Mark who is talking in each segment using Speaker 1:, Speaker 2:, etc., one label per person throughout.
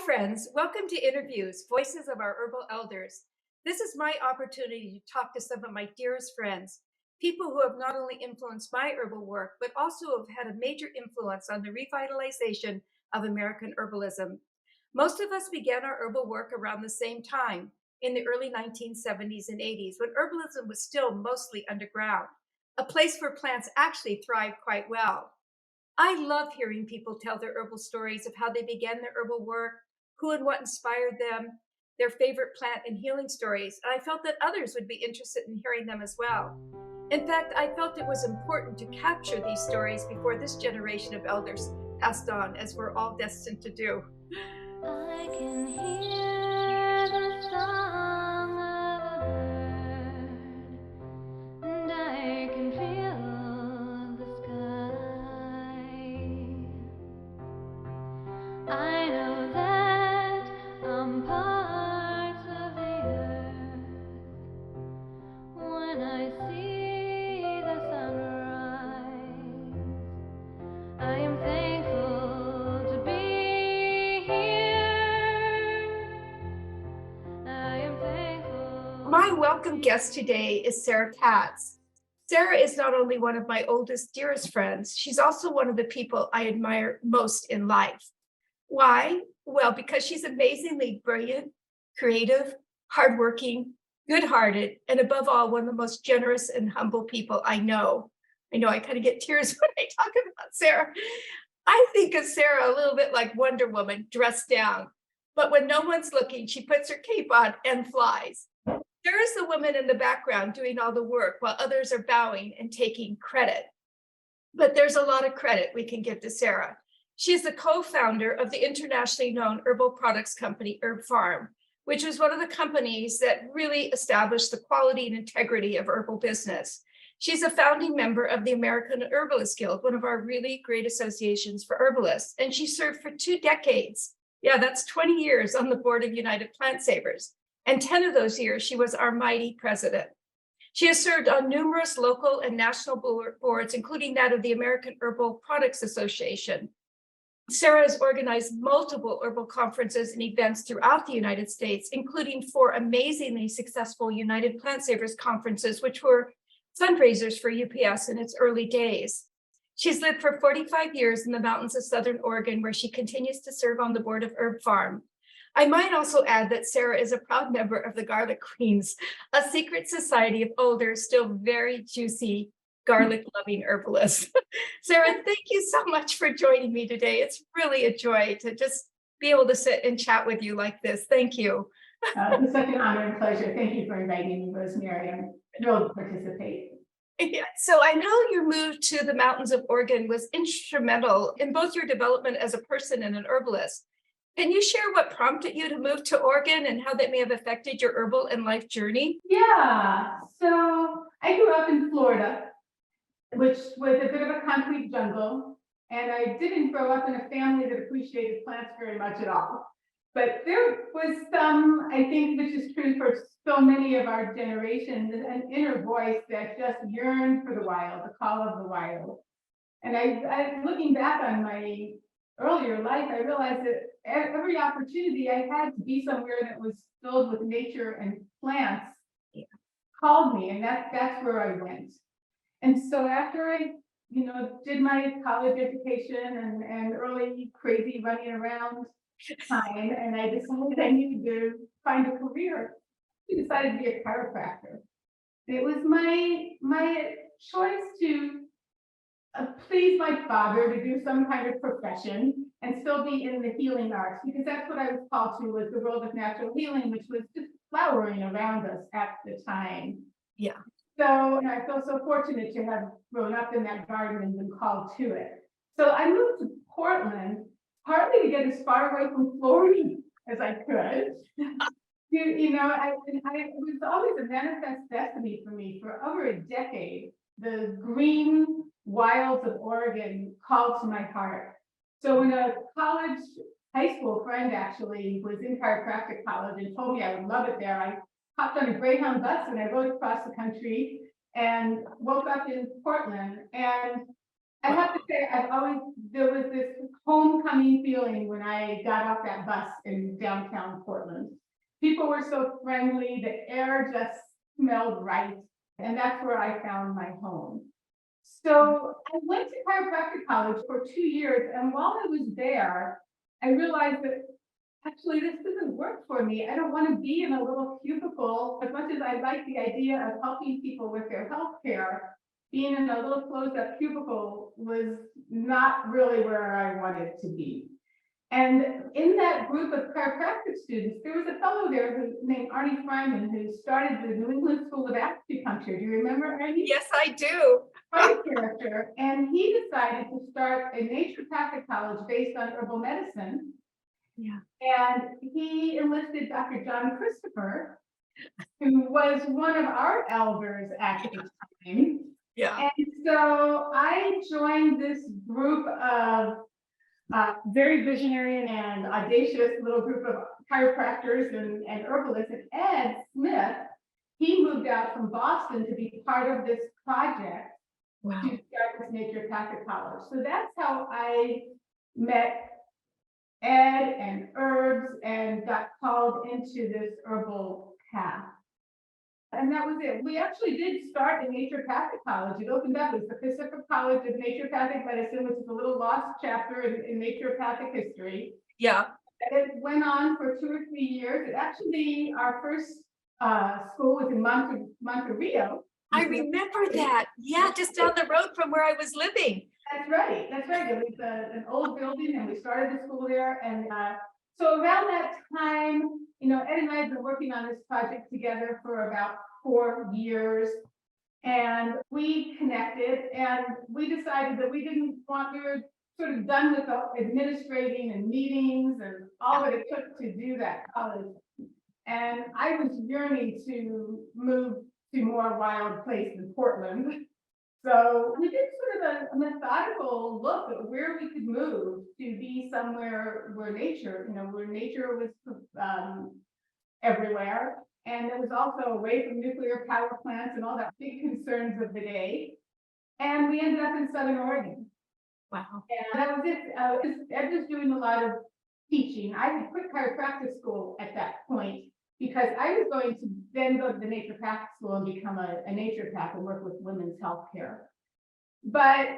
Speaker 1: friends. Welcome to Interviews, Voices of Our Herbal Elders. This is my opportunity to talk to some of my dearest friends, people who have not only influenced my herbal work, but also have had a major influence on the revitalization of American herbalism. Most of us began our herbal work around the same time, in the early 1970s and 80s, when herbalism was still mostly underground, a place where plants actually thrived quite well. I love hearing people tell their herbal stories of how they began their herbal work, who and what inspired them, their favorite plant and healing stories. And I felt that others would be interested in hearing them as well. In fact, I felt it was important to capture these stories before this generation of elders passed on, as we're all destined to do.
Speaker 2: I can hear the song of a bird, and I can feel the sky. I know that I'm parts of the earth when I see the sunrise. I am thankful to be here. I am thankful.
Speaker 1: My welcome guest today is Sara Katz. Sara is not only one of my oldest, dearest friends, she's also one of the people I admire most in life. Why? Well, because she's amazingly brilliant, creative, hardworking, good-hearted, and above all, one of the most generous and humble people I know. I know I kind of get tears when I talk about Sara. I think of Sara a little bit like Wonder Woman dressed down, but when no one's looking, she puts her cape on and flies. Sara's the woman in the background doing all the work while others are bowing and taking credit. But there's a lot of credit we can give to Sara. She's the co-founder of the internationally known herbal products company, Herb Pharm, which was one of the companies that really established the quality and integrity of herbal business. She's a founding member of the American Herbalist Guild, one of our really great associations for herbalists, and she served for 2 decades. Yeah, that's 20 years on the board of United Plant Savers, and 10 of those years she was our mighty president. She has served on numerous local and national boards, including that of the American Herbal Products Association. Sara has organized multiple herbal conferences and events throughout the United States, including 4 amazingly successful United Plant Savers conferences, which were fundraisers for UPS in its early days. She's lived for 45 years in the mountains of Southern Oregon, where she continues to serve on the board of Herb Pharm. I might also add that Sara is a proud member of the Garlic Queens, a secret society of older, still very juicy, garlic-loving herbalists. Sara, thank you so much for joining me today. It's really a joy to just be able to sit and chat with you like this. Thank you.
Speaker 3: It's such an honor and pleasure. Thank you for inviting me, Rosemary. I'm thrilled to participate.
Speaker 1: Yeah, so I know your move to the mountains of Oregon was instrumental in both your development as a person and an herbalist. Can you share what prompted you to move to Oregon and how that may have affected your herbal and life journey?
Speaker 3: Yeah, so I grew up in Florida, which was a bit of a concrete jungle, and I didn't grow up in a family that appreciated plants very much at all. But there was some, I think, which is true for so many of our generation, an inner voice that just yearned for the wild, the call of the wild. And I looking back on my earlier life, I realized that every opportunity I had to be somewhere that was filled with nature and plants called me, and that's where I went. And so after I, did my college education and early crazy running around time, and I decided I needed to find a career, I decided to be a chiropractor. It was my choice to please my father to do some kind of profession and still be in the healing arts, because that's what I was called to, was the world of natural healing, which was just flowering around us at the time.
Speaker 1: Yeah.
Speaker 3: So I feel so fortunate to have grown up in that garden and been called to it. So I moved to Portland, partly to get as far away from Florida as I could. It was always a manifest destiny for me for over a decade. The green wilds of Oregon called to my heart. So when a high school friend actually was in chiropractic college and told me I would love it there, I hopped on a Greyhound bus and I rode across the country and woke up in Portland. And I have to say, there was this homecoming feeling when I got off that bus in downtown Portland. People were so friendly, the air just smelled right, and that's where I found my home. So I went to chiropractic college for 2 years, and while I was there, I realized that actually this doesn't work for me. I don't want to be in a little cubicle. As much as I like the idea of helping people with their health care, being in a little closed up cubicle was not really where I wanted to be. And in that group of chiropractic students, there was a fellow there named Herb Pharm who started the New England School of Acupuncture. Do you remember Ernie?
Speaker 1: Yes, I do.
Speaker 3: Quite a character. And he decided to start a naturopathic college based on herbal medicine.
Speaker 1: Yeah.
Speaker 3: And he enlisted Dr. John Christopher, who was one of our elders at the time.
Speaker 1: Yeah.
Speaker 3: And so I joined this group of very visionary and audacious little group of chiropractors and herbalists. And Ed Smith, he moved out from Boston to be part of this project
Speaker 1: Wow.
Speaker 3: to start this naturopathic college. So that's how I met Ed and herbs and got called into this herbal path. And that was it. We actually did start a naturopathic college. It opened up as the Pacific College of Naturopathic Medicine, which is a little lost chapter in naturopathic history.
Speaker 1: Yeah.
Speaker 3: It went on for 2 or 3 years. It actually, our first school was in Montevideo.
Speaker 1: I remember that. Yeah, just down the road from where I was living.
Speaker 3: That's right. That's right. It was an old building, and we started the school there. And so around that time, Ed and I have been working on this project together for about 4 years, and we connected, and we decided that we were sort of done with the administrating and meetings and all that it took to do that college. And I was yearning to move to more wild place in Portland. So we did sort of a methodical look at where we could move to be somewhere where nature was everywhere. And it was also away from nuclear power plants and all that big concerns of the day. And we ended up in Southern Oregon.
Speaker 1: Wow.
Speaker 3: And that was it. Ed was doing a lot of teaching. I had quit chiropractic school at that point because I was going to then go to the naturopathic school and become a naturopath and work with women's health care. But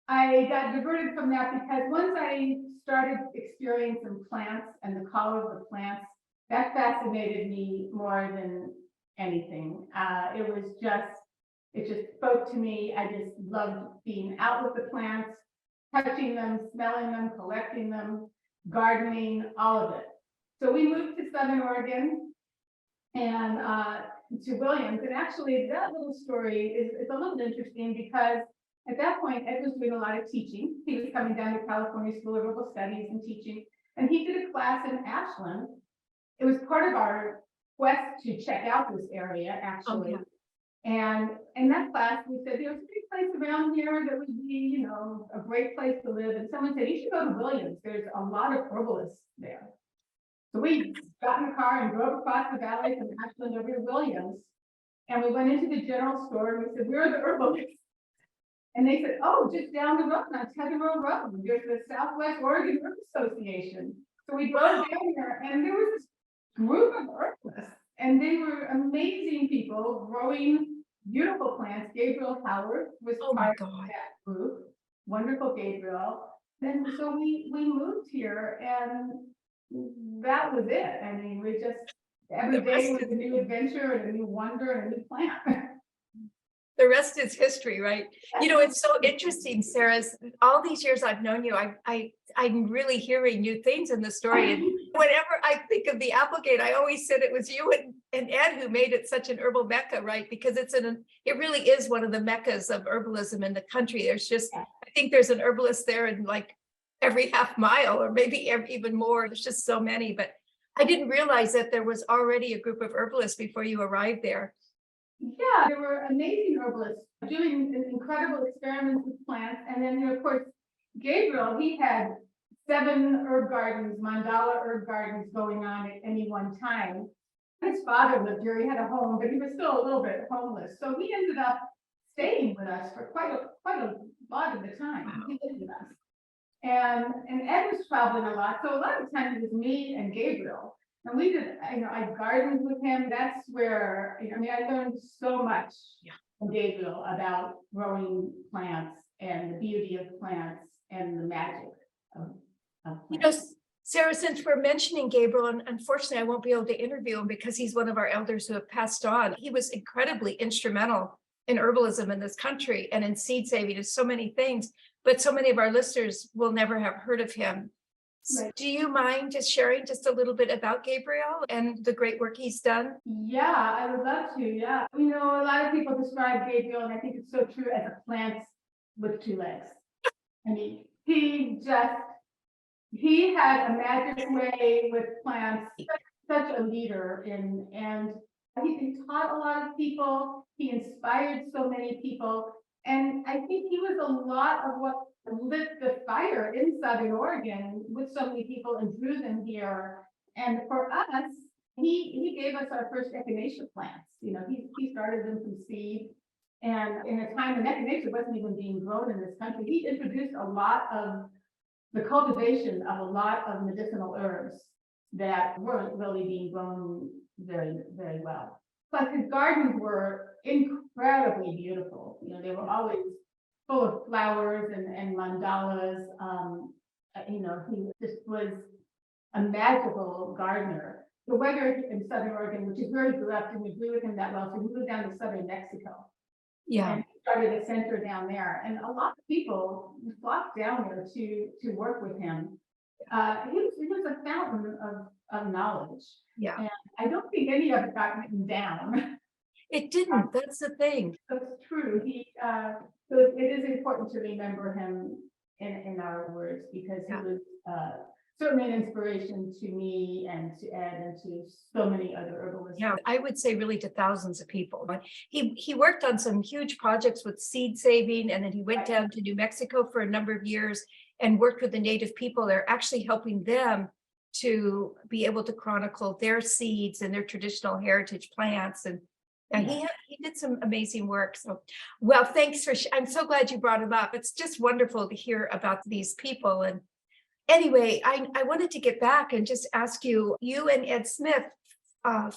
Speaker 3: I got diverted from that because once I started experiencing plants and the color of the plants, that fascinated me more than anything. It just spoke to me. I just loved being out with the plants, touching them, smelling them, collecting them, gardening, all of it. So we moved to Southern Oregon and to Williams. And actually that little story is a little interesting because at that point, Ed was doing a lot of teaching. He was coming down to California School of Herbal Studies and teaching. And he did a class in Ashland. It was part of our quest to check out this area, actually.
Speaker 1: Okay.
Speaker 3: And in that class, we said, there's a big place around here that would be, a great place to live. And someone said, you should go to Williams. There's a lot of herbalists there. So we got in the car and drove across the valley from Ashland over to Williams. And we went into the general store and we said, where are the herbalists? And they said, oh, just down the road on Tetherow Road, there's the Southwest Oregon Herb Association. So we drove down there and there was this group of herbalists, and they were amazing people growing beautiful plants. Gabriel Howard was part of that group, wonderful Gabriel. And so we moved here, and that was it. I mean, we just, every day was a new adventure and a new wonder and a new plant.
Speaker 1: The rest is history, right? It's so interesting, Sarah. All these years I've known you, I'm really hearing new things in the story. And whenever I think of the Applegate, I always said it was you and Ed who made it such an herbal mecca, right? Because it really is one of the meccas of herbalism in the country. There's just, I think there's an herbalist there in like every half mile, or maybe even more. There's just so many. But I didn't realize that there was already a group of herbalists before you arrived there.
Speaker 3: Yeah, there were amazing herbalists doing incredible experiments with plants. And then, of course, Gabriel, he had 7 herb gardens, mandala herb gardens going on at any one time. His father lived here, he had a home, but he was still a little bit homeless. So he ended up staying with us for quite a a lot of the time. He lived with us. And Ed was traveling a lot. So a lot of times it was me and Gabriel. And we did, I gardened with him. That's where, I learned so much from Gabriel about growing plants and the beauty of plants and the magic of plants.
Speaker 1: Sara, since we're mentioning Gabriel, and unfortunately I won't be able to interview him because he's one of our elders who have passed on. He was incredibly instrumental in herbalism in this country and in seed saving and so many things, but so many of our listeners will never have heard of him. Right. Do you mind just sharing just a little bit about Gabriel and the great work he's done?
Speaker 3: Yeah, I would love to. Yeah. A lot of people describe Gabriel, and I think it's so true, as a plant with two legs. He had a magic way with plants, such a leader and he taught a lot of people. He inspired so many people. And I think he was a lot of what lit the fire in Southern Oregon with so many people and drew them here. And for us, he gave us our first echinacea plants. He started them from seed. And in a time when echinacea wasn't even being grown in this country, he introduced a lot of the cultivation of a lot of medicinal herbs that weren't really being grown very, very well. Plus, his gardens were incredibly beautiful. They were always full of flowers and mandalas. He just was a magical gardener. The weather in Southern Oregon, which is very corrupt, didn't agree with him that well, so he moved down to Southern Mexico. Yeah. And started a center down there. And a lot of people flocked down there to work with him. He was a fountain of knowledge. Yeah. And I don't think any of it got written down.
Speaker 1: It didn't. That's the thing.
Speaker 3: That's true. So it is important to remember him in our words, because he was certainly an inspiration to me and to Ed and to so many other herbalists.
Speaker 1: Yeah, I would say really to thousands of people. He worked on some huge projects with seed saving, and then he went down to New Mexico for a number of years and worked with the native people. They're actually helping them to be able to chronicle their seeds and their traditional heritage plants. And he did some amazing work. So, well, thanks for, I'm so glad you brought him up. It's just wonderful to hear about these people. And anyway, I wanted to get back and just ask you and Ed Smith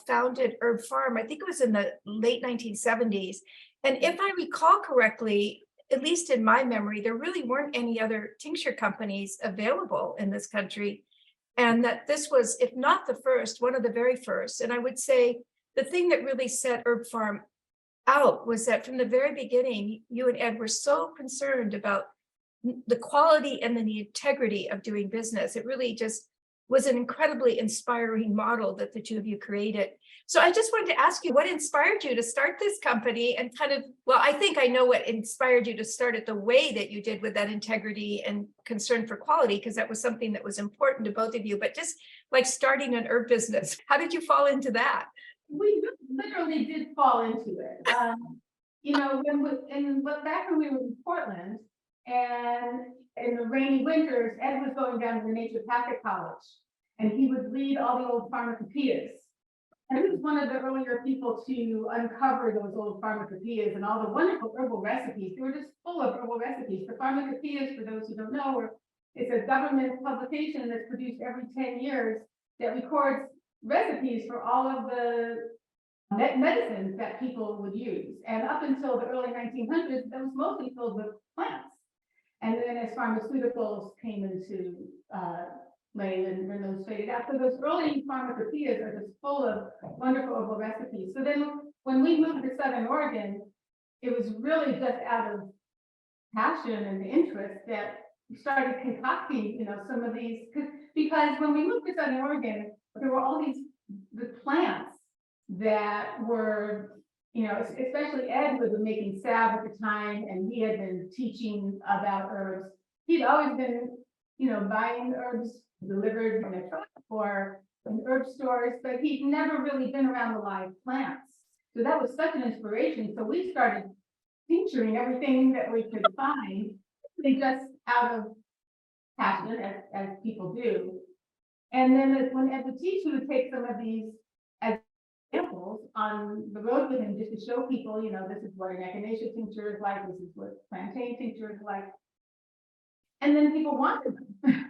Speaker 1: founded Herb Pharm, I think it was in the late 1970s. And if I recall correctly, at least in my memory, there really weren't any other tincture companies available in this country. And that this was, if not the first, one of the very first. And I would say the thing that really set Herb Pharm out was that from the very beginning, you and Ed were so concerned about the quality and the integrity of doing business. It really just was an incredibly inspiring model that the two of you created. So I just wanted to ask you, what inspired you to start this company and I think I know what inspired you to start it the way that you did with that integrity and concern for quality, because that was something that was important to both of you, but just like starting an herb business, how did you fall into that?
Speaker 3: We literally did fall into it. Back when we were in Portland, and in the rainy winters, Ed was going down to the naturopathic college, and he would read all the old pharmacopoeias. And he was one of the earlier people to uncover those old pharmacopoeias and all the wonderful herbal recipes. They were just full of herbal recipes. The pharmacopoeias, for those who don't know, it's a government publication that's produced every 10 years that records recipes for all of the medicines that people would use. And up until the early 1900s, that was mostly filled with plants. And then as pharmaceuticals came into play and when those faded out, so those early pharmacopoeias are just full of wonderful herbal recipes. So then when we moved to Southern Oregon, it was really just out of passion and interest that we started concocting, some of these, because when we moved to Southern Oregon, there were all the plants that were, especially Ed was making salve at the time, and he had been teaching about herbs. He'd always been, buying herbs delivered in a truck or in herb stores, but he'd never really been around the live plants. So that was such an inspiration. So we started tincturing everything that we could find, just out of passion, as people do. And then when Ed would teach, he would take some of these as examples on the road with him just to show people, this is what an echinacea tincture is like, this is what plantain tincture is like. And then people wanted them.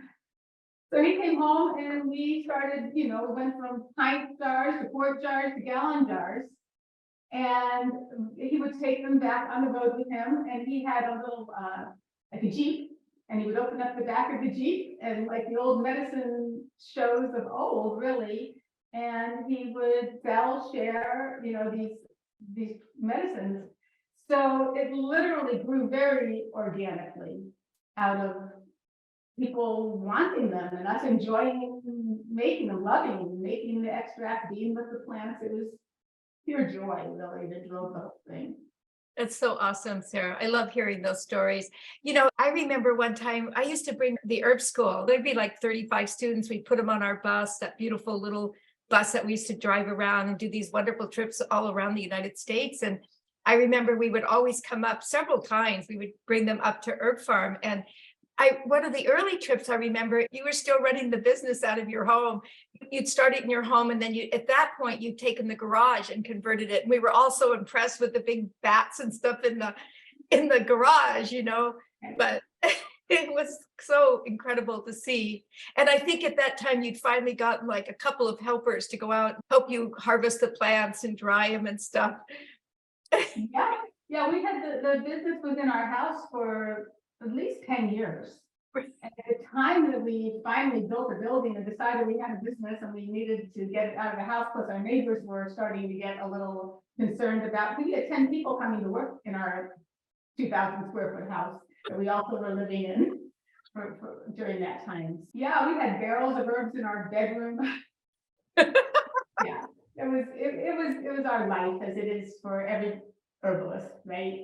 Speaker 3: So he came home and we started, we went from pint jars to quart jars to gallon jars. And he would take them back on the road with him, and he had a little, like a Jeep, and he would open up the back of the Jeep, and like the old medicine shows of old, really, and he would share, these medicines. So it literally grew very organically out of people wanting them and us enjoying making them, loving, making the extract, being with the plants. It was pure joy, really, that drove the whole thing.
Speaker 1: That's so awesome, Sarah. I love hearing those stories. I remember one time I used to bring the herb school. There'd be like 35 students. We'd put them on our bus, that beautiful little bus that we used to drive around and do these wonderful trips all around the United States. And I remember we would always come up several times. We would bring them up to Herb Pharm. And one of the early trips, I remember you were still running the business out of your home. You'd start it in your home, and then at that point, you'd taken the garage and converted it. And we were all so impressed with the big bats and stuff in the garage, but it was so incredible to see. And I think at that time, you'd finally gotten like a couple of helpers to go out and help you harvest the plants and dry them and stuff.
Speaker 3: Yeah, we had the business was in our house for at least 10 years. And at the time that we finally built a building and decided we had a business and we needed to get it out of the house, plus our neighbors were starting to get a little concerned about, we had 10 people coming to work in our 2,000 square foot house that we also were living in during that time. Yeah, we had barrels of herbs in our bedroom. Yeah, it was our life, as it is for every herbalist, right?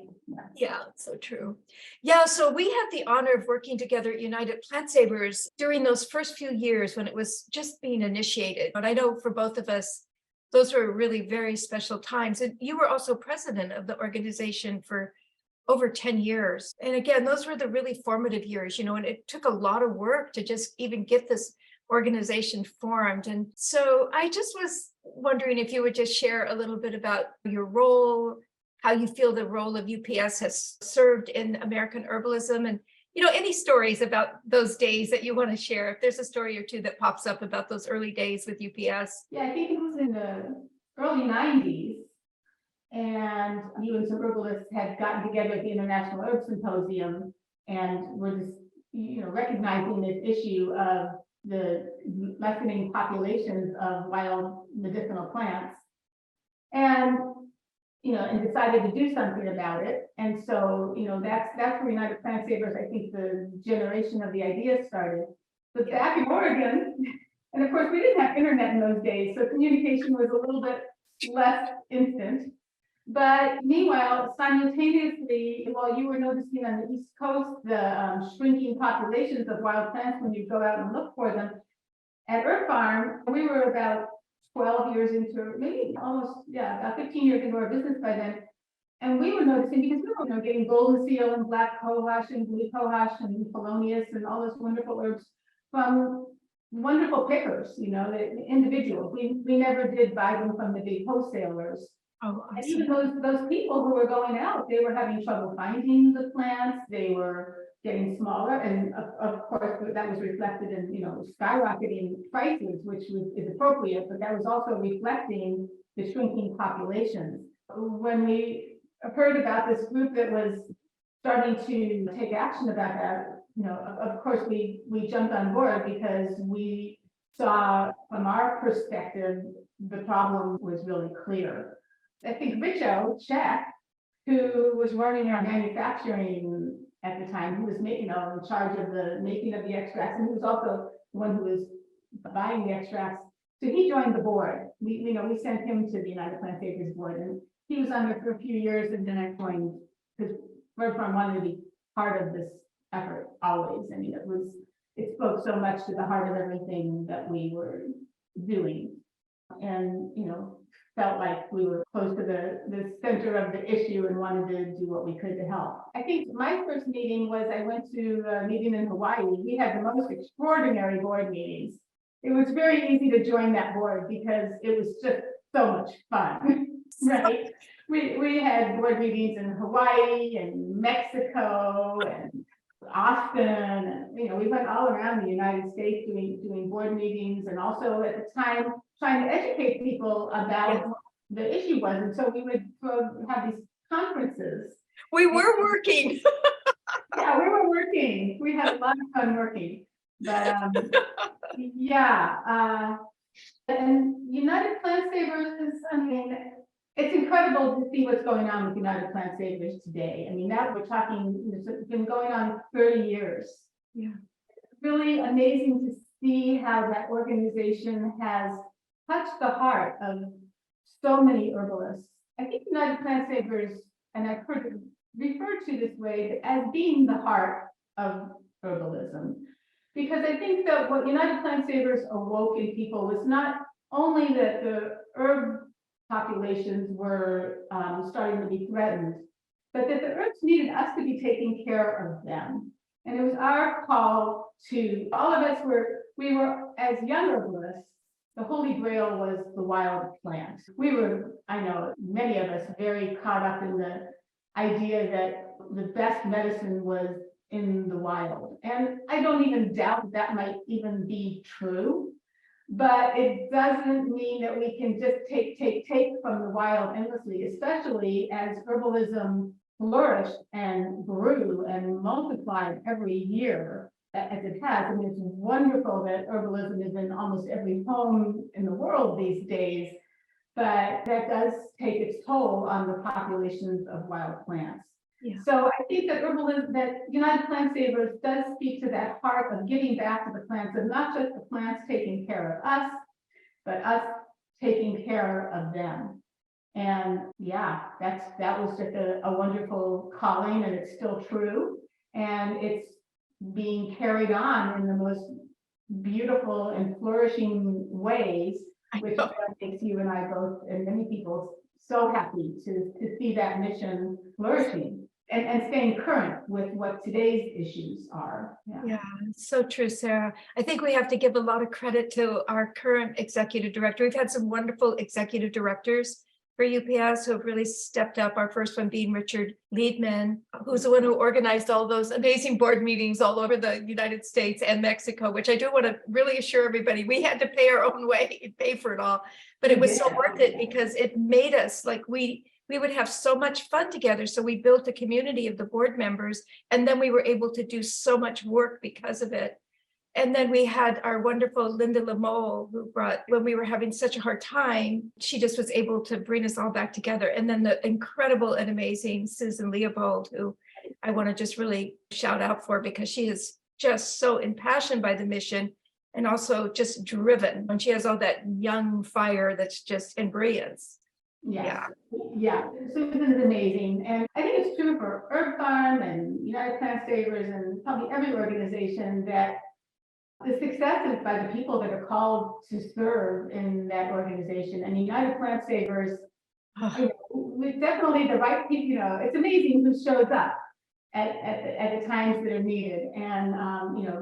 Speaker 1: Yeah, so true. Yeah, so we had the honor of working together at United Plant Savers during those first few years when it was just being initiated. But I know for both of us, those were really very special times. And you were also president of the organization for over 10 years. And again, those were the really formative years, and it took a lot of work to just even get this organization formed. And so I just was wondering if you would just share a little bit about your role, how you feel the role of UPS has served in American herbalism, and any stories about those days that you want to share. If there's a story or two that pops up about those early days with UPS.
Speaker 3: Yeah, I think it was in the early 90s, and you and some herbalists had gotten together at the International Herb Symposium and were just, recognizing this issue of the lessening populations of wild medicinal plants. And and decided to do something about it. And so, that's where United Plant Savers, I think the generation of the ideas started. But back in Oregon, and of course we didn't have internet in those days, so communication was a little bit less instant. But meanwhile, simultaneously, while you were noticing on the East Coast, the shrinking populations of wild plants when you go out and look for them, at Herb Pharm, we were about 12 years into, maybe almost, about 15 years into our business by then. And we were noticing, because we were getting golden seal and black cohosh and blue cohosh and felonious and all those wonderful herbs from wonderful pickers, the individuals. We never did buy them from the big wholesalers.
Speaker 1: Oh, awesome.
Speaker 3: And even those people who were going out, they were having trouble finding the plants. They were getting smaller, and of course that was reflected in skyrocketing prices, which is appropriate, but that was also reflecting the shrinking populations. When we heard about this group that was starting to take action about that, of course we jumped on board because we saw from our perspective the problem was really clear. I think Richo Czech, who was running our manufacturing at the time, who was making, in charge of the making of the extracts, and he was also the one who was buying the extracts. So he joined the board. We sent him to the United Plant Savers board, and he was on there for a few years, and then I joined because Herb Pharm wanted to be part of this effort always. I mean, it spoke so much to the heart of everything that we were doing, and felt like we were close to the center of the issue and wanted to do what we could to help. I think my first meeting was, I went to a meeting in Hawaii. We had the most extraordinary board meetings. It was very easy to join that board because it was just so much fun. Right. We had board meetings in Hawaii and Mexico and Austin, and, we went all around the United States doing board meetings, and also at the time trying to educate people about what the issue was. And so we would have these conferences.
Speaker 1: We were working.
Speaker 3: Yeah, we were working. We had a lot of fun working. But and United Plant Savers, it's incredible to see what's going on with United Plant Savers today. Now we're talking, it's been going on 30 years.
Speaker 1: Yeah.
Speaker 3: It's really amazing to see how that organization has touched the heart of so many herbalists. I think United Plant Savers, and I've heard it referred to this way, as being the heart of herbalism. Because I think that what United Plant Savers awoke in people was not only that the herb populations were starting to be threatened, but that the herbs needed us to be taking care of them. And it was our call to, all of us we were as young herbalists, the holy grail was the wild plant. We were, I know, many of us very caught up in the idea that the best medicine was in the wild. And I don't even doubt that might even be true, but it doesn't mean that we can just take from the wild endlessly, especially as herbalism flourished and grew and multiplied every year as it has. It's wonderful that herbalism is in almost every home in the world these days, but that does take its toll on the populations of wild plants. Yeah. So I think that herbalism, that United Plant Savers does speak to that heart of giving back to the plants, and not just the plants taking care of us, but us taking care of them. And yeah, that was just a wonderful calling, and it's still true. And it's being carried on in the most beautiful and flourishing ways, which is what makes you and I both, and many people, so happy to see that mission flourishing and staying current with what today's issues are.
Speaker 1: Yeah, so true, Sara. I think we have to give a lot of credit to our current executive director. We've had some wonderful executive directors for UPS who have really stepped up. Our first one being Richard Liedman, who's the one who organized all those amazing board meetings all over the United States and Mexico, which I do want to really assure everybody, we had to pay our own way, pay for it all, but it was so worth it because it made us like, we would have so much fun together. So we built a community of the board members, and then we were able to do so much work because of it. And then we had our wonderful Linda Lamole, who brought, when we were having such a hard time, she just was able to bring us all back together. And then the incredible and amazing Susan Leopold, who I want to just really shout out for, because she is just so impassioned by the mission and also just driven. And she has all that young fire that's just in brilliance.
Speaker 3: Yes. Yeah, Susan's amazing. And I think it's true for Herb Pharm and United Plant Savers and probably every organization that the success is by the people that are called to serve in that organization. And United Plant Savers, with definitely the right people, it's amazing who shows up at the times that are needed. And,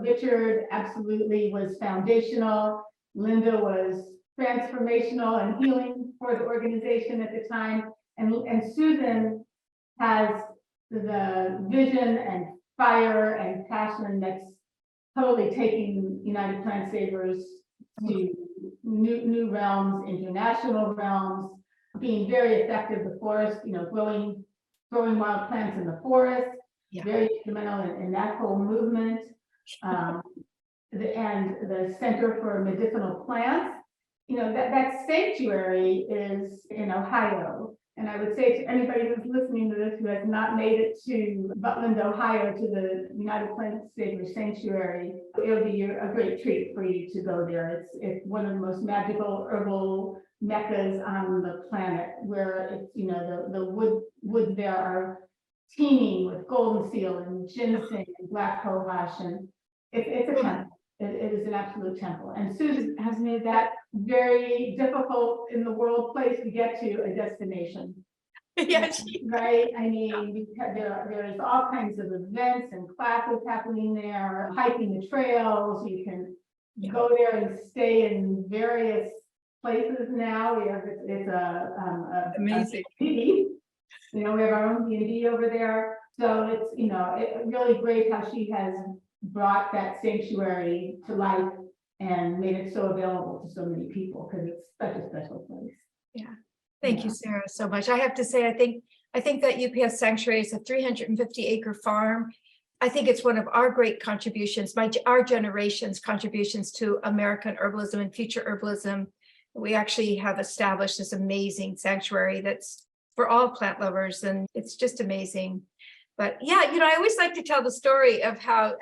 Speaker 3: Richard absolutely was foundational. Linda was transformational and healing for the organization at the time. And Susan has the vision and fire and passion that's totally taking United Plant Savers to new realms, international realms, being very effective. The forest, growing wild plants in the forest, very instrumental in that whole movement. And the Center for Medicinal Plants, that sanctuary is in Ohio. And I would say to anybody who's listening to this who has not made it to Butland, Ohio, to the United Plant Savers Sanctuary, it'll be a great treat for you to go there. It's one of the most magical herbal meccas on the planet, where it's, the woods there are teeming with golden seal and ginseng and black cohosh, and it's a temple. It is an absolute temple. And Susan has made that very difficult in the world place to get to a destination.
Speaker 1: Yes.
Speaker 3: Right? There's all kinds of events and classes happening there, hiking the trails. You can go there and stay in various places now. We have, it's a
Speaker 1: Amazing.
Speaker 3: community. We have our own D&D over there. So it's, really great how she has brought that sanctuary to life and made it so available to so many people, because it's such a special place.
Speaker 1: Thank you, Sarah, so much. I have to say, I think that UPS Sanctuary is a 350-acre farm. I think it's one of our great contributions, our generation's contributions to American herbalism and future herbalism. We actually have established this amazing sanctuary that's for all plant lovers, and it's just amazing. But yeah, I always like to tell the story of how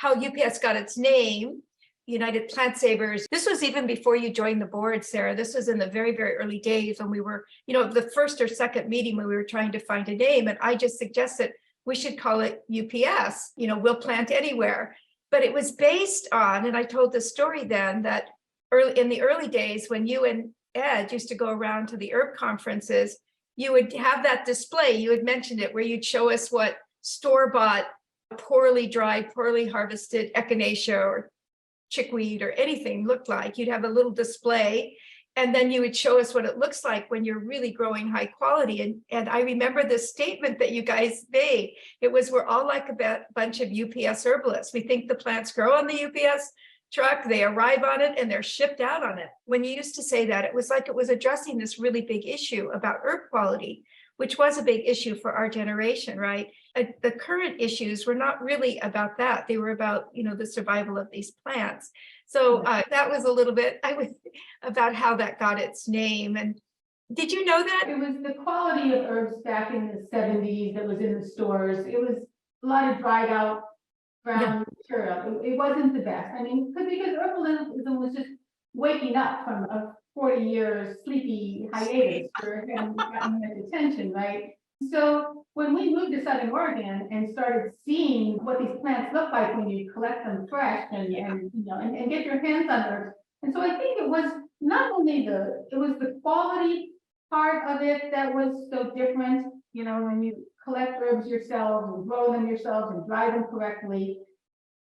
Speaker 1: UPS got its name, United Plant Savers. This was even before you joined the board, Sarah. This was in the very, very early days when we were, the first or second meeting when we were trying to find a name. And I just suggested we should call it UPS, we'll plant anywhere. But it was based on, and I told the story then, that in the early days when you and Ed used to go around to the herb conferences, you would have that display, you had mentioned it, where you'd show us what store-bought, poorly dried, poorly harvested echinacea or chickweed or anything looked like. You'd have a little display, and then you would show us what it looks like when you're really growing high quality. And I remember this statement that you guys made. It was, we're all like a bunch of UPS herbalists. We think the plants grow on the UPS truck, they arrive on it, and they're shipped out on it. When you used to say that, it was like it was addressing this really big issue about herb quality, which was a big issue for our generation, right? The current issues were not really about that. They were about, the survival of these plants. So that was a little bit about how that got its name. And did you know that?
Speaker 3: It was the quality of herbs back in the 70s that was in the stores. It was a lot of dried out brown material. It wasn't the best. I mean, because herbalism was just waking up from a 40-year sleepy hiatus for having gotten that attention, right? So when we moved to Southern Oregon and started seeing what these plants look like when you collect them fresh and get your hands on herbs. And so I think it was not only the quality part of it that was so different, when you collect herbs yourselves and grow them yourselves and dry them correctly.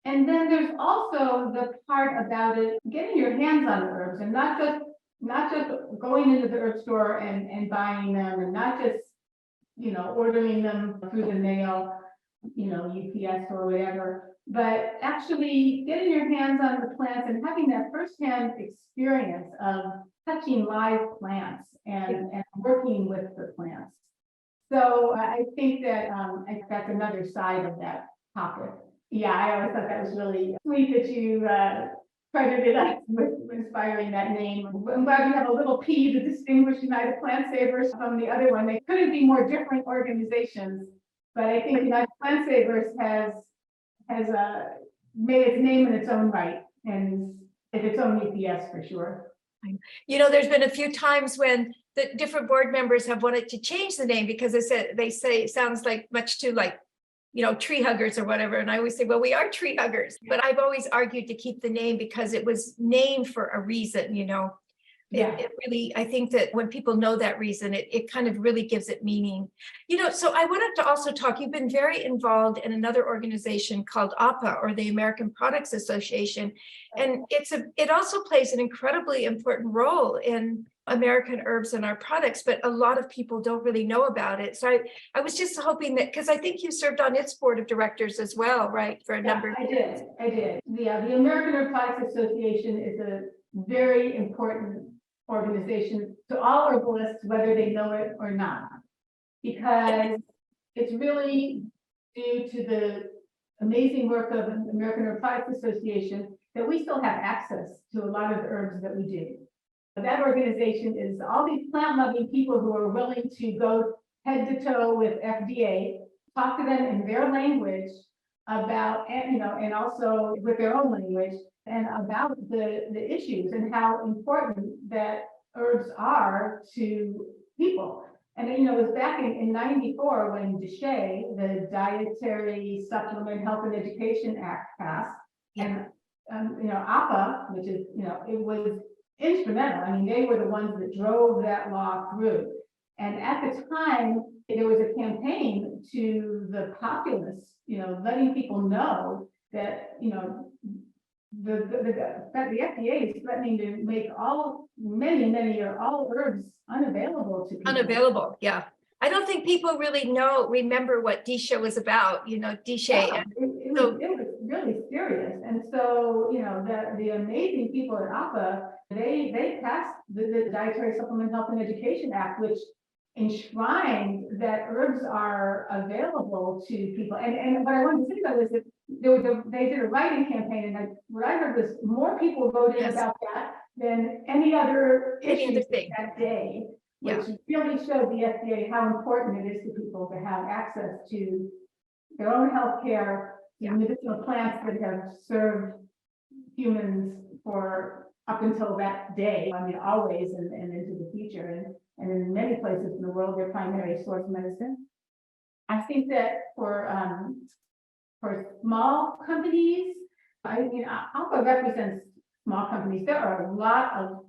Speaker 3: And then there's also the part about it, getting your hands on the herbs, and not just going into the herb store and buying them, and not just, ordering them through the mail, UPS or whatever, but actually getting your hands on the plants and having that firsthand experience of touching live plants and working with the plants. So I think that that's another side of that topic. Yeah, I always thought that was really sweet that you credited us with inspiring that name. I'm glad we have a little P to distinguish United Plant Savers from the other one. They couldn't be more different organizations, but I think United Plant Savers has made its name in its own right, and its own UPS for sure.
Speaker 1: There's been a few times when the different board members have wanted to change the name because they say it sounds like much too like, tree huggers or whatever. And I always say, well, we are tree huggers, but I've always argued to keep the name because it was named for a reason, It really, I think that when people know that reason, it kind of really gives it meaning. So I wanted to also talk, you've been very involved in another organization called APA, or the American Products Association. And it also plays an incredibly important role in American herbs and our products, but a lot of people don't really know about it. So I was just hoping that, because I think you served on its board of directors as well, right? For a number of years.
Speaker 3: I did. Yeah, the American Herb Products Association is a very important organization to all herbalists, whether they know it or not, because it's really due to the amazing work of the American Herb Products Association that we still have access to a lot of the herbs that we do. That organization is all these plant-loving people who are willing to go head to toe with FDA, talk to them in their language about, and also with their own language, and about the issues and how important that herbs are to people. And it was back in 94 when DSHEA, the Dietary Supplement Health and Education Act, passed. And APA, which is, it was instrumental. I mean, they were the ones that drove that law through. And at the time, there was a campaign to the populace, letting people know that, the FDA is threatening to make many or all herbs unavailable to people.
Speaker 1: Unavailable, yeah. I don't think people really remember what DSHA was about, DSHA.
Speaker 3: Yeah,
Speaker 1: And
Speaker 3: it
Speaker 1: so
Speaker 3: was really serious. And so, the amazing people at APA, they passed the Dietary Supplement Health and Education Act, which enshrined that herbs are available to people. And what I wanted to say though is that they did a writing campaign, and what I heard was more people voted
Speaker 1: Yes.
Speaker 3: about that than any other
Speaker 1: Any
Speaker 3: issue
Speaker 1: other thing.
Speaker 3: that day,
Speaker 1: Yeah.
Speaker 3: which really showed the FDA how important it is to people to have access to their own health care,
Speaker 1: Yeah.
Speaker 3: medicinal plants that have served humans for up until that day, I mean, always and into the future. And in many places in the world, their primary source of medicine. I think that for small companies, Alpha represents small companies. There are a lot of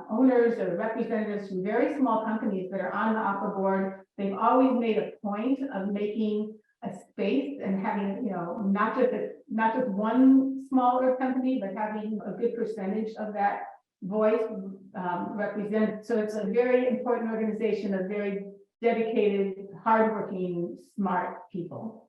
Speaker 3: owners or representatives from very small companies that are on the Alpha board. They've always made a point of making a space and having, not just one small herb company, but having a good percentage of that voice represented. So it's a very important organization of very dedicated, hardworking, smart people.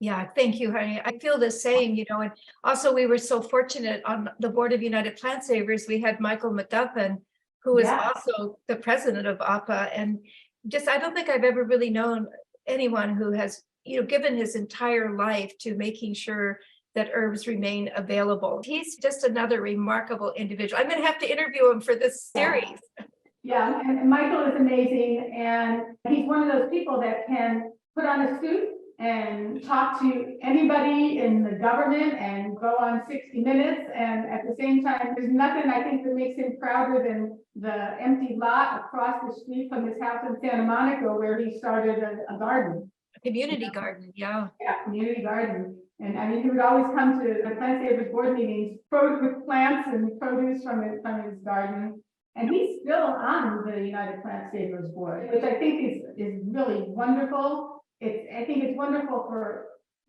Speaker 1: Yeah, thank you, honey. I feel the same, and also we were so fortunate on the board of United Plant Savers. We had Michael McGuffin, who is also the president of APA. And I don't think I've ever really known anyone who has, given his entire life to making sure that herbs remain available. He's just another remarkable individual. I'm going to have to interview him for this series.
Speaker 3: Yeah, and Michael is amazing. And he's one of those people that can put on a suit and talk to anybody in the government and go on 60 Minutes. And at the same time, there's nothing I think that makes him prouder than the empty lot across the street from his house in Santa Monica, where he started a garden.
Speaker 1: A community garden, yeah.
Speaker 3: Yeah, community garden. And I mean, he would always come to the Plant Savers board meetings, with plants and produce from his garden. And he's still on the United Plant Savers board, which I think is really wonderful. I think it's wonderful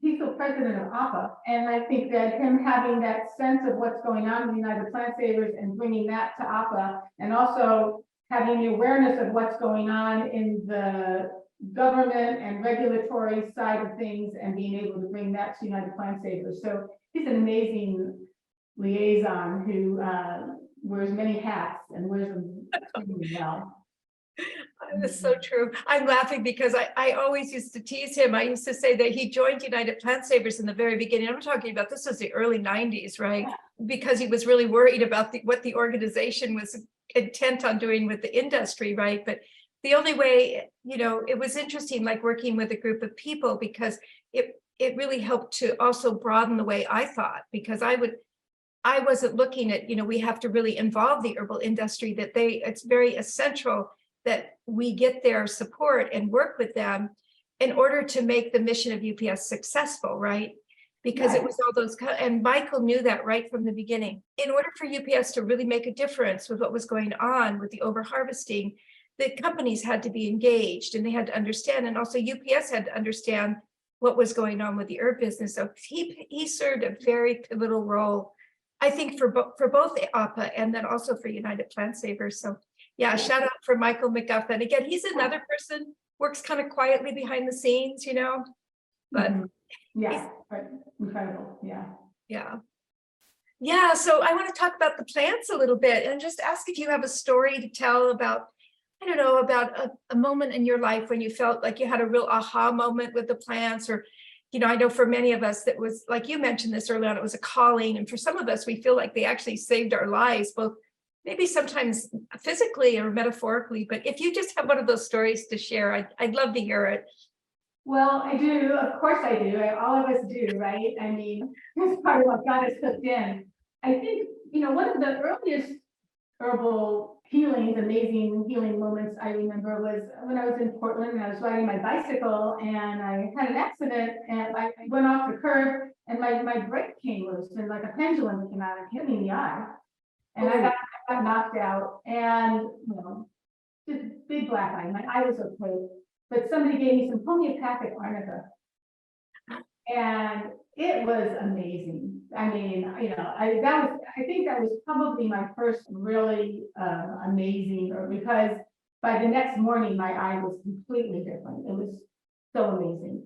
Speaker 3: he's the president of APA. And I think that him having that sense of what's going on in the United Plant Savers and bringing that to APA, and also having the awareness of what's going on in the government and regulatory side of things, and being able to bring that to United Plant Savers. So he's an amazing liaison who wears many hats and wears them extremely well.
Speaker 1: That's so true. I'm laughing because I always used to tease him. I used to say that he joined United Plant Savers in the very beginning. I'm talking about, this was the early 90s, right? Because he was really worried about what the organization was intent on doing with the industry, right? But the only way, it was interesting, like working with a group of people, because it really helped to also broaden the way I thought, because I wasn't looking at, we have to really involve the herbal industry, it's very essential that we get their support and work with them in order to make the mission of UPS successful, right? Because it was all those, and Michael knew that right from the beginning. In order for UPS to really make a difference with what was going on with the overharvesting, the companies had to be engaged and they had to understand, and also UPS had to understand what was going on with the herb business. So he served a very pivotal role, I think, for both APA and then also for United Plant Savers. So yeah, shout out for Michael McGuffin. Again, he's another person, works kind of quietly behind the scenes, but
Speaker 3: yeah, incredible.
Speaker 1: Yeah. So I want to talk about the plants a little bit and just ask if you have a story to tell about, I don't know, about a moment in your life when you felt like you had a real aha moment with the plants, or, I know for many of us that was, like you mentioned this early on, it was a calling. And for some of us, we feel like they actually saved our lives, both maybe sometimes physically or metaphorically. But if you just have one of those stories to share, I'd love to hear it.
Speaker 3: Well, I do. Of course I do. All of us do, right? I mean, that's part of what got us hooked in. I think, one of the earliest herbal amazing healing moments I remember was when I was in Portland and I was riding my bicycle and I had an accident and I went off the curb and my brake came loose and like a pendulum came out and hit me in the eye. And I got knocked out and, just big black eye. My eye was okay, but somebody gave me some homeopathic arnica. And it was amazing. I mean, I think that was probably my first really amazing, or because by the next morning, my eye was completely different. It was so amazing.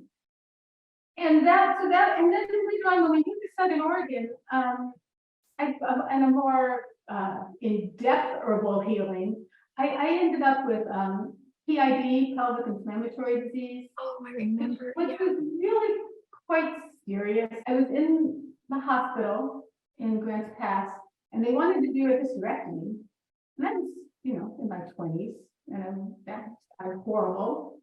Speaker 3: And and then later on, when we moved to Southern Oregon, and a more in-depth herbal healing, I ended up with PID, pelvic inflammatory disease.
Speaker 1: Oh, I remember.
Speaker 3: Which was really quite serious. I was in the hospital in Grants Pass, and they wanted to do a hysterectomy. And I was, in my 20s, and that was horrible.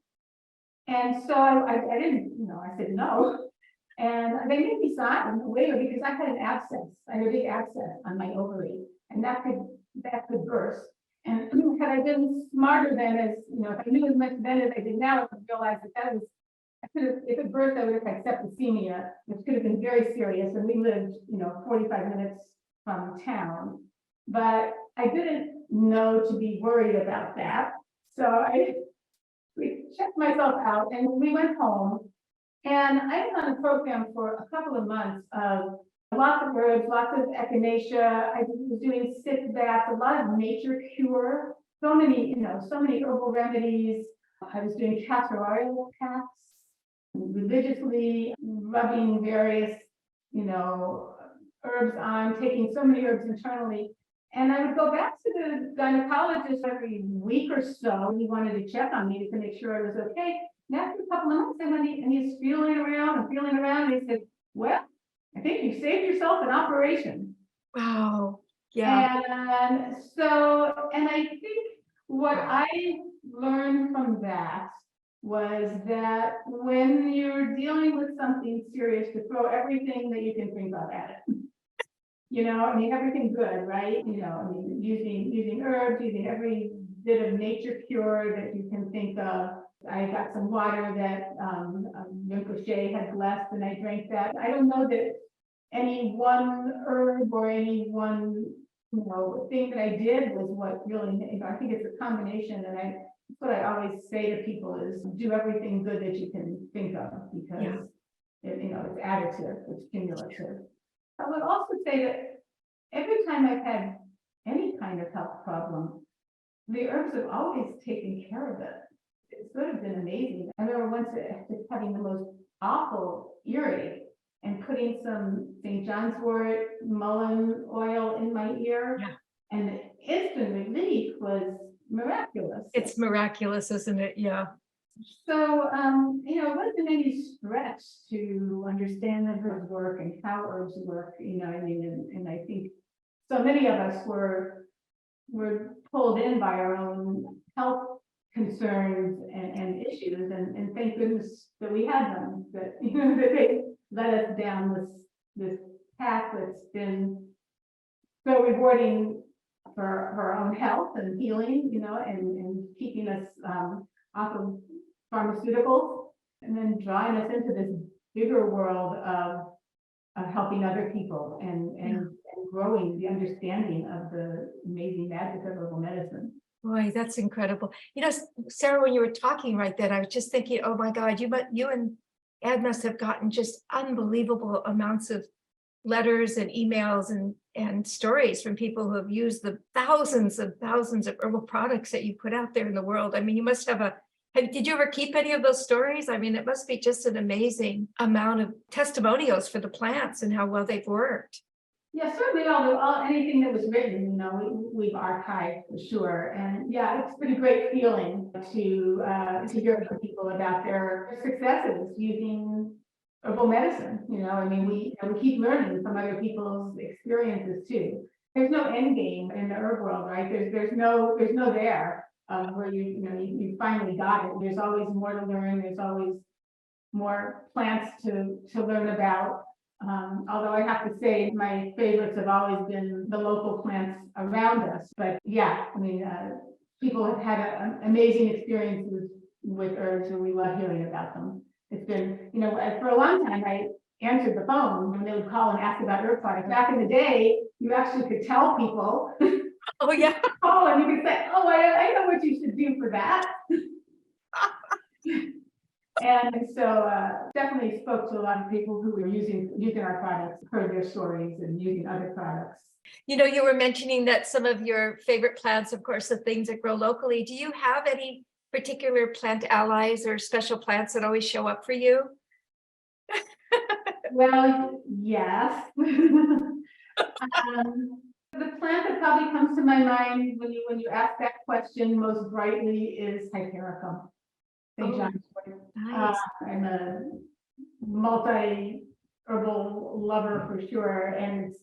Speaker 3: And so I didn't, I said no. And they made me sign a waiver because I had an abscess. I had a big abscess on my ovary, and that could burst. And had I been smarter then, as if I knew as much then as I did now, I would realize that was, I could have, if it burst, I would have had septicemia, which could have been very serious. And we lived, 45 minutes from town. But I didn't know to be worried about that. So we checked myself out and we went home. And I was on a program for a couple of months of lots of herbs, lots of echinacea. I was doing sit baths, a lot of nature cure, so many herbal remedies. I was doing castor oil packs, religiously rubbing various, herbs on, taking so many herbs internally. And I would go back to the gynecologist every week or so. He wanted to check on me to make sure I was okay. And after a couple of months, and he's feeling around. And he said, well, I think you saved yourself an operation.
Speaker 1: Wow. Yeah.
Speaker 3: And I think what I learned from that was that when you're dealing with something serious, to throw everything that you can think of at it. Everything good, right? Using herbs, using every bit of nature cure that you can think of. I got some water that Rinpoche had blessed, and I drank that. I don't know that any one herb or any one thing that I did was what really. I think it's a combination, and that's what I always say to people is do everything good that you can think of, because it's additive, it's cumulative. I would also say that every time I've had any kind of health problem, the herbs have always taken care of it. It's sort of been amazing. I remember once just having the most awful earache and putting some St. John's wort mullein oil in my ear, and the instant relief was miraculous.
Speaker 1: It's miraculous, isn't it? Yeah.
Speaker 3: So, it wasn't any stretch to understand that herbs work and how herbs work, and I think so many of us were pulled in by our own health concerns and issues, and thank goodness that we had them, that, that they led us down this path that's been so rewarding for our own health and healing, and keeping us off of pharmaceuticals, and then drawing us into this bigger world of helping other people and growing the understanding of the amazing magic of herbal medicine.
Speaker 1: Boy, that's incredible. Sarah, when you were talking right then, I was just thinking, oh my God, you and Ed must have gotten just unbelievable amounts of letters and emails and stories from people who have used the thousands of herbal products that you put out there in the world. I mean, you must have did you ever keep any of those stories? I mean, it must be just an amazing amount of testimonials for the plants and how well they've worked.
Speaker 3: Yeah, certainly all anything that was written, we've archived for sure. And yeah, it's been a great feeling to hear from people about their successes using herbal medicine. We keep learning from other people's experiences too. There's no end game in the herb world, right? There's no there where you finally got it. There's always more to learn. There's always more plants to learn about. Although I have to say my favorites have always been the local plants around us. But yeah, people have had amazing experiences with herbs, and we love hearing about them. It's been, for a long time, I answered the phone when they would call and ask about herb products. Back in the day, you actually could tell people.
Speaker 1: Oh, yeah.
Speaker 3: Call and you could say, oh, I know what you should do for that. And so definitely spoke to a lot of people who were using our products, heard their stories and using other products.
Speaker 1: You know, you were mentioning that some of your favorite plants, of course, the things that grow locally. Do you have any particular plant allies or special plants that always show up for you?
Speaker 3: Well, yes. The plant that probably comes to my mind when you ask that question most brightly is Hypericum, St.
Speaker 1: Oh,
Speaker 3: John's wort.
Speaker 1: nice.
Speaker 3: I'm a multi-herbal lover for sure, and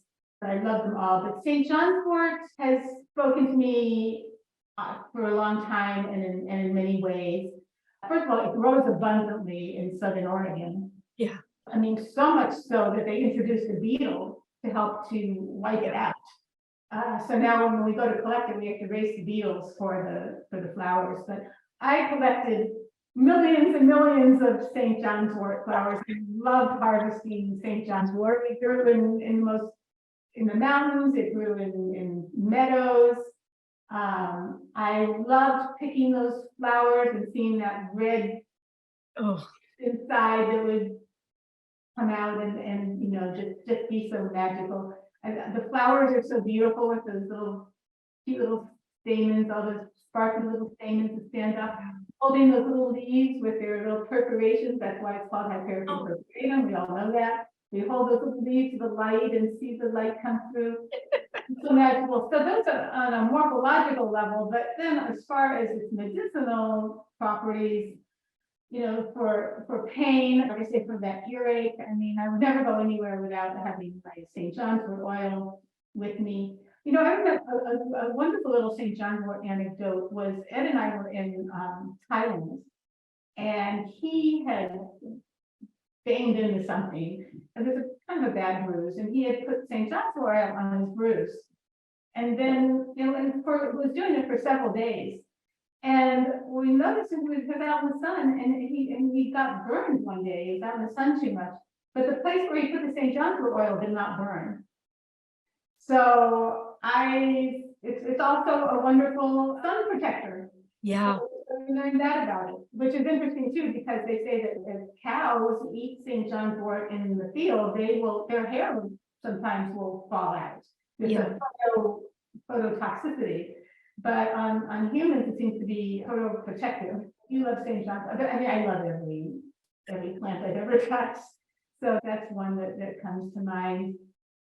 Speaker 3: I love them all. But St. John's wort has spoken to me for a long time and in many ways. First of all, it grows abundantly in Southern Oregon.
Speaker 1: Yeah.
Speaker 3: I mean, so much so that they introduced a beetle to help to wipe it out. So now when we go to collect it, we have to raise the beetles for the flowers. But I collected millions and millions of St. John's wort flowers. I loved harvesting St. John's wort. It grew in the mountains. It grew in meadows. I loved picking those flowers and seeing that red inside that would come out and you know just be so magical. And the flowers are so beautiful with those little cute little stamens, all those sparkly little stamens that stand up, holding those little leaves with their little perforations. That's why it's called Hypericum perforatum. We all know that. We hold those little leaves to the light and see the light come through. It's so magical. So those are on a morphological level, but then as far as its medicinal properties, you know, for pain, or say for that earache, I mean, I would never go anywhere without having my St. John's wort oil with me. You know, I have a wonderful little St. John's wort anecdote was Ed and I were in Thailand, and he had banged into something, and there's a kind of a bad bruise, and he had put St. John's wort oil on his bruise. And then, you know, and was doing it for several days. And we noticed that he was out in the sun, and he got burned one day. He was out in the sun too much. But the place where he put the St. John's wort oil did not burn. So it's also a wonderful sun protector.
Speaker 1: Yeah.
Speaker 3: So we learned that about it, which is interesting too, because they say that if cows eat St. John's wort in the field, their hair sometimes will fall out. There's a phototoxicity. But on humans, it seems to be photoprotective. You love St. John's. I mean, I love every plant I've ever touched. So that's one that comes to mind.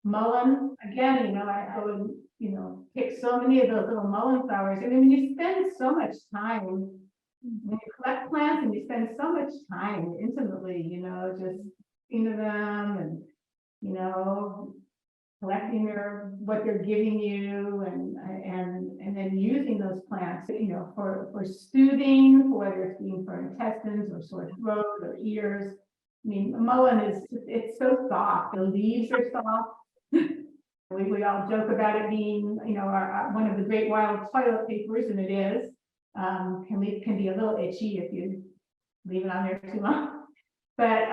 Speaker 3: Mullein, again, you know, I would, you know, pick so many of those little mullein flowers. I mean, when you spend so much time, when you collect plants and you spend so much time intimately, you know, just into them and, you know, collecting what they're giving you and then using those plants, you know, for soothing, whether it's being for intestines or sore throat or ears. I mean, mullein it's so soft. The leaves are soft. We all joke about it being, you know, one of the great wild toilet papers, and it is. Can be a little itchy if you leave it on there too long. But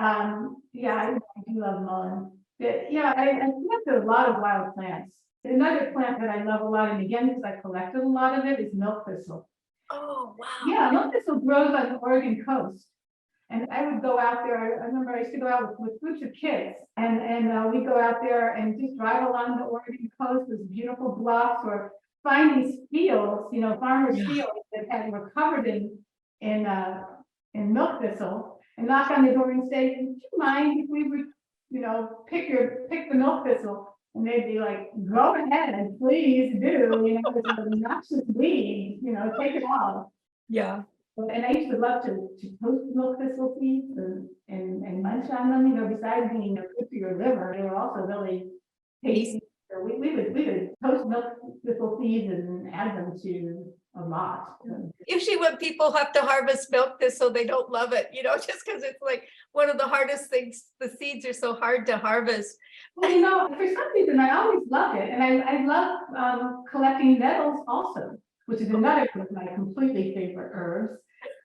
Speaker 3: yeah, I do love mullein. But yeah, I collected a lot of wild plants. Another plant that I love a lot, and again, because I collected a lot of it, is milk thistle.
Speaker 1: Oh, wow.
Speaker 3: Yeah, milk thistle grows on the Oregon coast. And I would go out there. I remember I used to go out with groups of kids, and we'd go out there and just drive along the Oregon coast, those beautiful bluffs, or find these fields, you know, farmers' fields that were covered in milk thistle, and knock on the door and say, "Would you mind if we would, you know, pick the milk thistle?" And they'd be like, "Go ahead, please do. You know, it's an obnoxious weed. You know, take it off."
Speaker 1: Yeah.
Speaker 3: And I used to love to toast milk thistle seeds and munch on them. You know, besides being good for your liver, they were also really tasty. So we would toast milk thistle seeds and add them to a lot.
Speaker 1: Usually when people have to harvest milk thistle, they don't love it, you know, just because it's like one of the hardest things. The seeds are so hard to harvest.
Speaker 3: Well, you know, for some reason, I always loved it. And I love collecting nettles also, which is another one of my completely favorite herbs.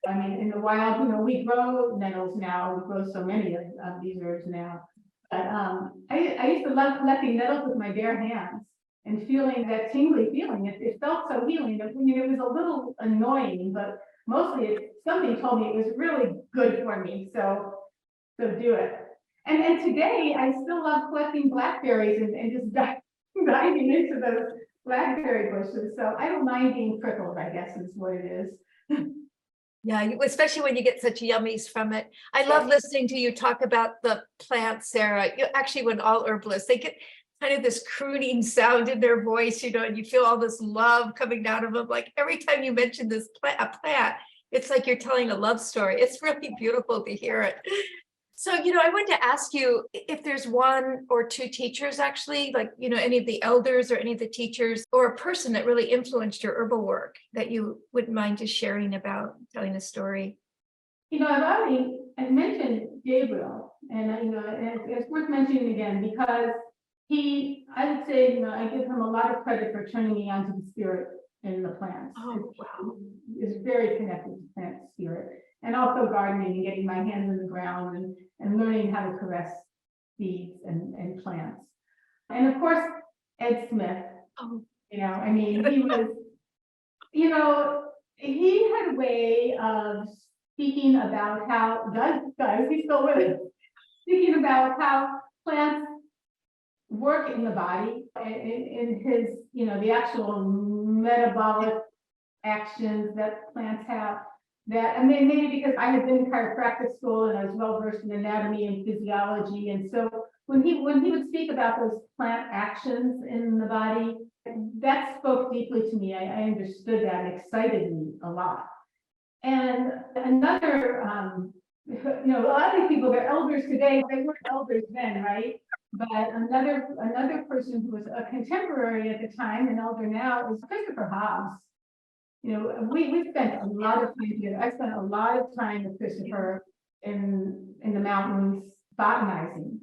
Speaker 3: I mean, in the wild, you know, we grow nettles now. We grow so many of these herbs now. But I used to love collecting nettles with my bare hands and feeling that tingly feeling. It felt so healing. I mean, it was a little annoying, but mostly something told me it was really good for me. So do it. And today I still love collecting blackberries and just diving into those blackberry bushes. So I don't mind being crippled, I guess is what it is.
Speaker 1: Yeah, especially when you get such yummies from it. I love listening to you talk about the plants, Sarah. You actually, when all herbalists, they get kind of this crooning sound in their voice, and you feel all this love coming out of them. Like every time you mention this a plant, it's like you're telling a love story. It's really beautiful to hear it. So, I wanted to ask you if there's one or two teachers actually, like, any of the elders or any of the teachers or a person that really influenced your herbal work that you wouldn't mind just sharing about, telling a story.
Speaker 3: I've already mentioned Gabriel, and it's worth mentioning again because I would say, I give him a lot of credit for turning me on to the spirit in the plants.
Speaker 1: Oh, wow.
Speaker 3: Is very connected to plant spirit, and also gardening and getting my hands in the ground and learning how to caress seeds and plants. And of course, Ed Smith.
Speaker 1: Oh.
Speaker 3: He was, he had a way of speaking about how, he's still with us, speaking about how plants work in the body, in his, the actual metabolic actions that plants have. That, maybe because I had been in chiropractic school and I was well versed in anatomy and physiology, and so when he would speak about those plant actions in the body, that spoke deeply to me. I understood that, and excited me a lot. And another, a lot of people, they're elders today, they weren't elders then, right? But another person who was a contemporary at the time, an elder now, is Christopher Hobbs. We spent a lot of time together. I spent a lot of time with Christopher in the mountains botanizing.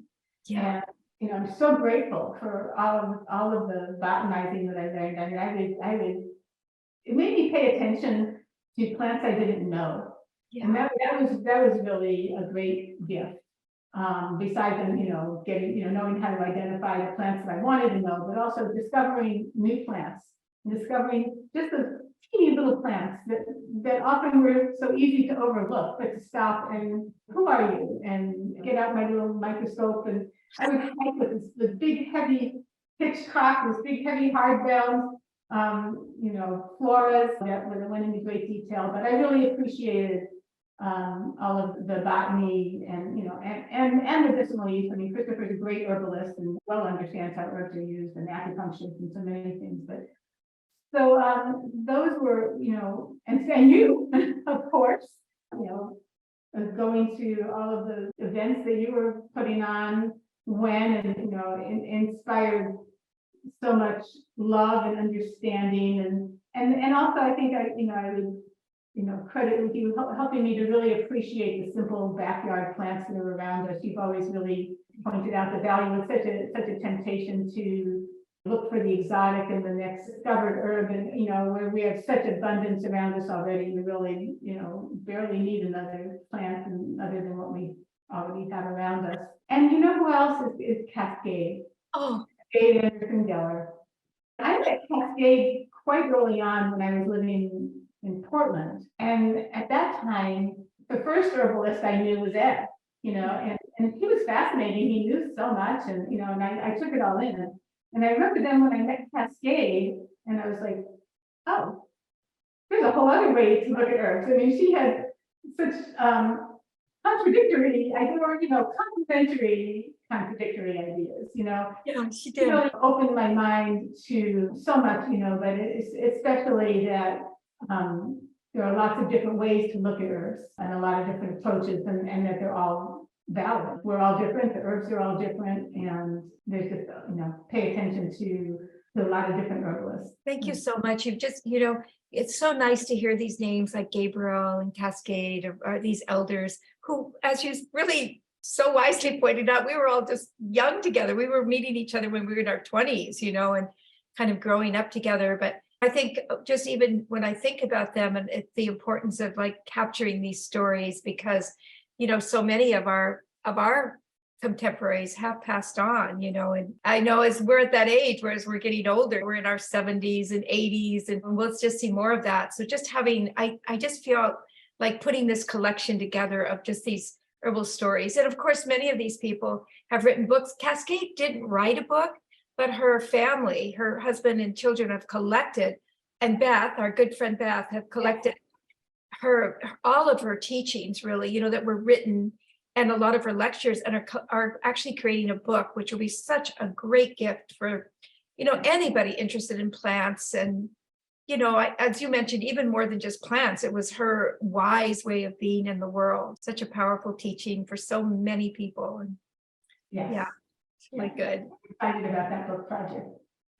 Speaker 1: Yeah.
Speaker 3: And I'm so grateful for all of the botanizing that I learned. It made me pay attention to plants I didn't know. Yeah. And that was really a great gift. Besides them, knowing how to identify the plants that I wanted to know, but also discovering new plants, and discovering just the teeny little plants that often were so easy to overlook, but to stop and who are you? And get out my little microscope, and I would hike with this big heavy Hitchcock, this big heavy hardbound, floras that went into great detail. But I really appreciated all of the botany and medicinal use. Christopher's a great herbalist and well understands how herbs are used and acupuncture and so many things. But so those were, and you, of course, going to all of the events that you were putting on inspired so much love and understanding, and also I think I would credit with you helping me to really appreciate the simple backyard plants that are around us. You've always really pointed out the value. It's such a temptation to look for the exotic and the next discovered herb, and where we have such abundance around us already, we really barely need another plant other than what we already have around us. And who else is Cascade?
Speaker 1: Oh,
Speaker 3: Cascade Anderson Geller. I met Cascade quite early on when I was living in Portland, and at that time the first herbalist I knew was Ed, and he was fascinating. He knew so much, and I took it all in. And I remember then when I met Cascade, and I was like, oh, there's a whole other way to look at herbs. She had such contradictory, complementary contradictory ideas,
Speaker 1: yeah, she did.
Speaker 3: Really opened my mind to so much, but it's especially that there are lots of different ways to look at herbs and a lot of different approaches, and that they're all valid. We're all different, the herbs are all different, and there's just, pay attention to a lot of different herbalists.
Speaker 1: Thank you so much. You've just, it's so nice to hear these names like Gabriel and Cascade or these elders who, as you really so wisely pointed out, we were all just young together. We were meeting each other when we were in our 20s, and kind of growing up together. But I think just even when I think about them and the importance of like capturing these stories, because, so many of our contemporaries have passed on, and I know as we're at that age, whereas we're getting older, we're in our 70s and 80s, and we'll just see more of that. So just having, I just feel like putting this collection together of just these herbal stories. And of course, many of these people have written books. Cascade didn't write a book, but her family, her husband and children have collected, and Beth, our good friend Beth, have collected all of her teachings, really, that were written, and a lot of her lectures, and are actually creating a book, which will be such a great gift for, anybody interested in plants. And, as you mentioned, even more than just plants, it was her wise way of being in the world. Such a powerful teaching for so many people. And yeah, it's really good.
Speaker 3: I'm excited about that book project.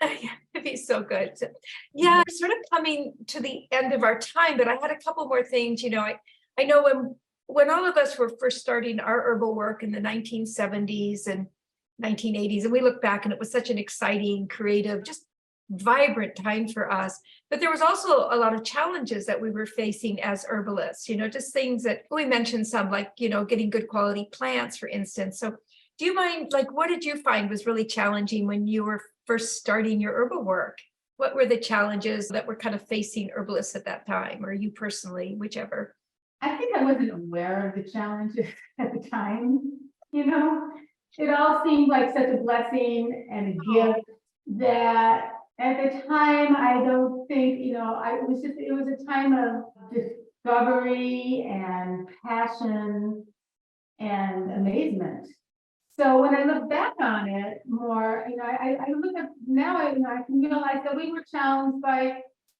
Speaker 1: Yeah, it'd be so good. So, yeah, we're sort of coming to the end of our time, but I had a couple more things. I know when all of us were first starting our herbal work in the 1970s and 1980s, and we look back, and it was such an exciting, creative, just vibrant time for us. But there was also a lot of challenges that we were facing as herbalists, just things that we mentioned, some like, getting good quality plants, for instance. So do you mind, what did you find was really challenging when you were first starting your herbal work? What were the challenges that were kind of facing herbalists at that time, or you personally, whichever?
Speaker 3: I think I wasn't aware of the challenges at the time. It all seemed like such a blessing and a gift that at the time, I don't think, it was a time of discovery and passion and amazement. So when I look back on it more, I look at now, I can realize that we were challenged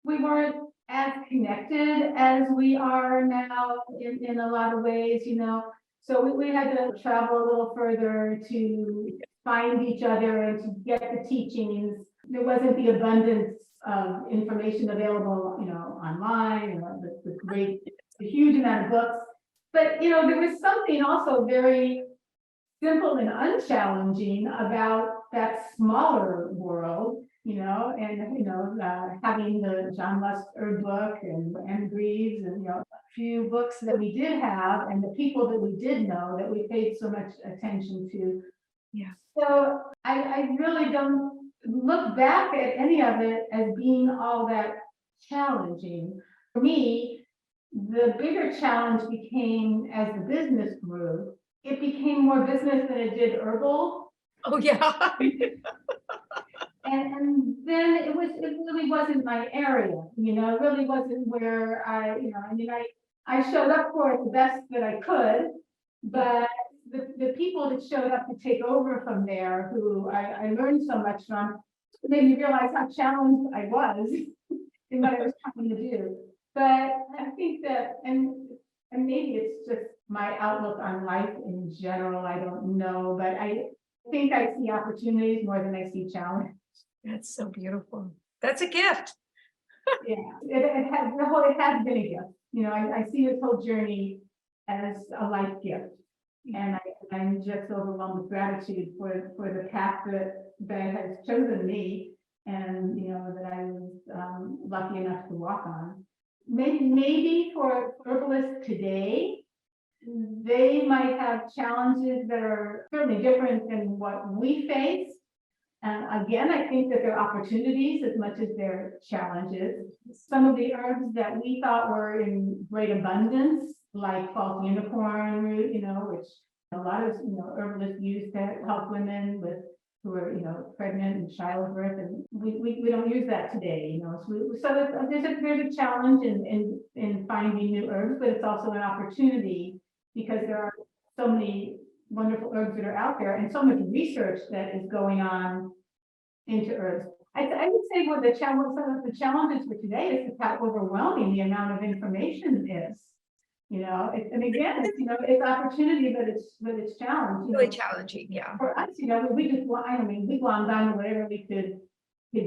Speaker 3: we weren't as connected as we are now in a lot of ways, So we had to travel a little further to find each other and to get the teachings. There wasn't the abundance of information available, online, the huge amount of books. But, there was something also very simple and unchallenging about that smaller world, having the John Lust herb book and Greaves and, a few books that we did have, and the people that we did know that we paid so much attention to.
Speaker 1: Yeah.
Speaker 3: So I really don't look back at any of it as being all that challenging. For me, the bigger challenge became, as the business grew, it became more business than it did herbal.
Speaker 1: Oh, yeah.
Speaker 3: And then it really wasn't my area, it really wasn't where I showed up for it the best that I could, but the people that showed up to take over from there, who I learned so much from, made me realize how challenged I was in what I was trying to do. But I think that, and maybe it's just my outlook on life in general, I don't know, but I think I see opportunities more than I see challenge.
Speaker 1: That's so beautiful. That's a gift.
Speaker 3: Yeah, it has been a gift. I see this whole journey as a life gift, and I'm just overwhelmed with gratitude for the path that has chosen me, and that I was lucky enough to walk on. Maybe for herbalists today, they might have challenges that are certainly different than what we face. Again, I think that there are opportunities as much as there are challenges. Some of the herbs that we thought were in great abundance, like false unicorn root, which a lot of herbalists use to help women who are pregnant and childbirth, and we don't use that today. So there's a challenge in finding new herbs, but it's also an opportunity because there are so many wonderful herbs that are out there, and so much research that is going on into herbs. I would say some of the challenges for today is how overwhelming the amount of information is. And again, it's opportunity, but it's challenge.
Speaker 1: Really challenging, yeah.
Speaker 3: For us, we glommed on to whatever we could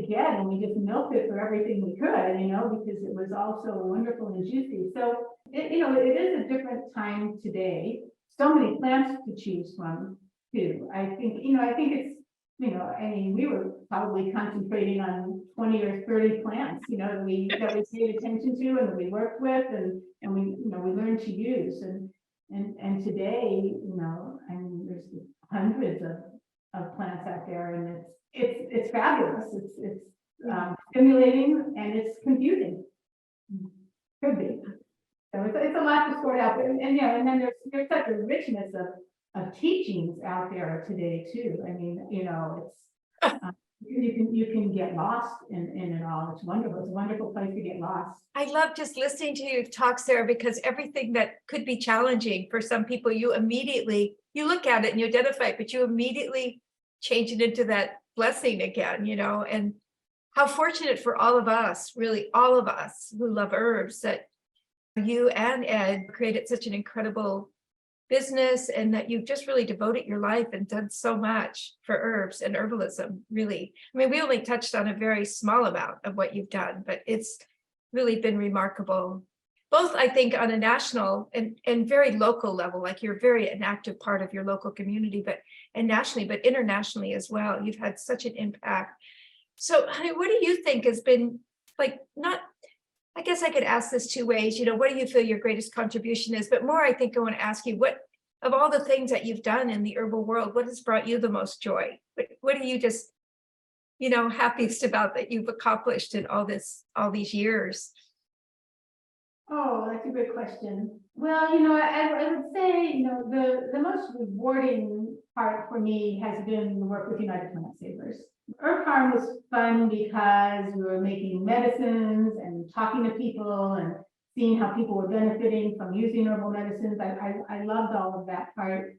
Speaker 3: get, and we just milked it for everything we could, because it was all so wonderful and juicy. So it is a different time today. So many plants to choose from too. I think it's, we were probably concentrating on 20 or 30 plants, that we paid attention to and that we worked with and we learned to use. And today, there's hundreds of plants out there, and it's fabulous. It's stimulating, and it's confusing. Could be. So it's a lot to sort out, and yeah, and then there's such a richness of teachings out there today too. I mean, it's you can get lost in it all. It's wonderful. It's a wonderful place to get lost.
Speaker 1: I love just listening to you talk, Sarah, because everything that could be challenging for some people, you look at it and you identify it, but you immediately change it into that blessing again, and how fortunate for all of us, really all of us who love herbs, that you and Ed created such an incredible business, and that you've just really devoted your life and done so much for herbs and herbalism, really. I mean, we only touched on a very small amount of what you've done, but it's really been remarkable, both I think on a national and very local level. Like, you're very an active part of your local community, and nationally, but internationally as well. You've had such an impact. So, honey, what do you think has been, I guess I could ask this two ways, what do you feel your greatest contribution is? But more, I think I want to ask you, what of all the things that you've done in the herbal world, what has brought you the most joy? What are you just, happiest about that you've accomplished in all these years?
Speaker 3: Oh, that's a good question. Well, I would say, the most rewarding part for me has been the work with United Plant Savers. Herb Pharm was fun because we were making medicines and talking to people and seeing how people were benefiting from using herbal medicines. I loved all of that part.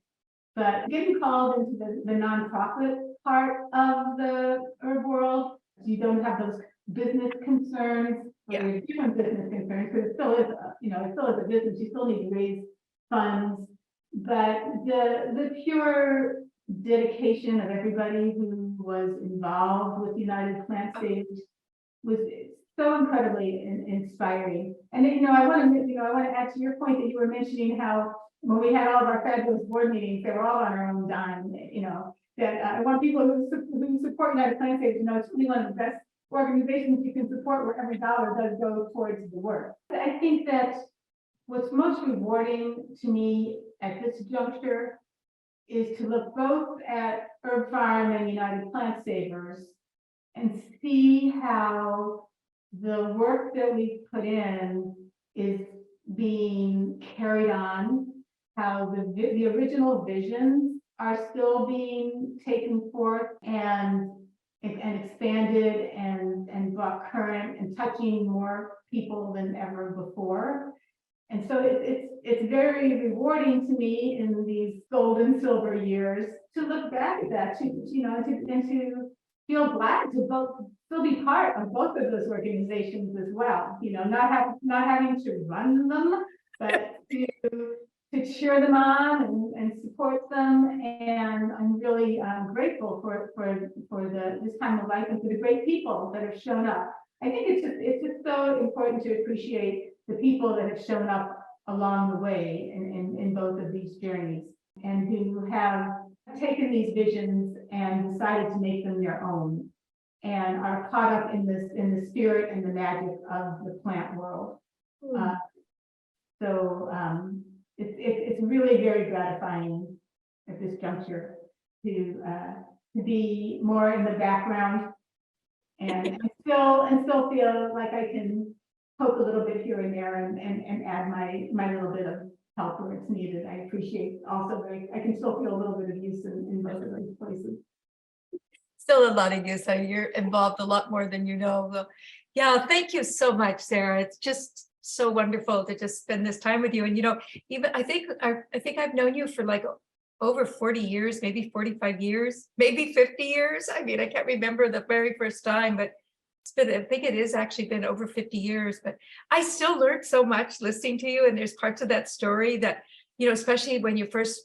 Speaker 3: But getting called into the nonprofit part of the herb world, you don't have those business concerns.
Speaker 1: Yeah.
Speaker 3: Different business concerns, because it still is, it still is a business. You still need to raise funds. But the pure dedication of everybody who was involved with United Plant Savers was so incredibly inspiring. And I want to add to your point that you were mentioning how when we had all of our fabulous board meetings, they were all on our own dime. That I want people who support United Plant Savers, it's really one of the best organizations you can support, where every dollar does go towards the work. I think that what's most rewarding to me at this juncture is to look both at Herb Pharm and United Plant Savers and see how the work that we put in is being carried on, how the original visions are still being taken forth and expanded and brought current and touching more people than ever before. And so it's very rewarding to me in these gold and silver years to look back at that, and to feel glad to still be part of both of those organizations as well. Not having to run them, but to cheer them on and support them. And I'm really grateful for this time of life and for the great people that have shown up. I think it's just so important to appreciate the people that have shown up along the way in both of these journeys, and who have taken these visions and decided to make them their own, and are caught up in the spirit and the magic of the plant world. It's really very gratifying at this juncture to be more in the background and still feel like I can poke a little bit here and there and add my little bit of help where it's needed. I appreciate also that I can still feel a little bit of use in both of those places.
Speaker 1: Still a lot of use. So you're involved a lot more than you know. Well, yeah, thank you so much, Sarah. It's just so wonderful to just spend this time with you. And even I think I've known you for like over 40 years, maybe 45 years, maybe 50 years. I mean, I can't remember the very first time, but I think it is actually been over 50 years. But I still learned so much listening to you. And there's parts of that story that, especially when you first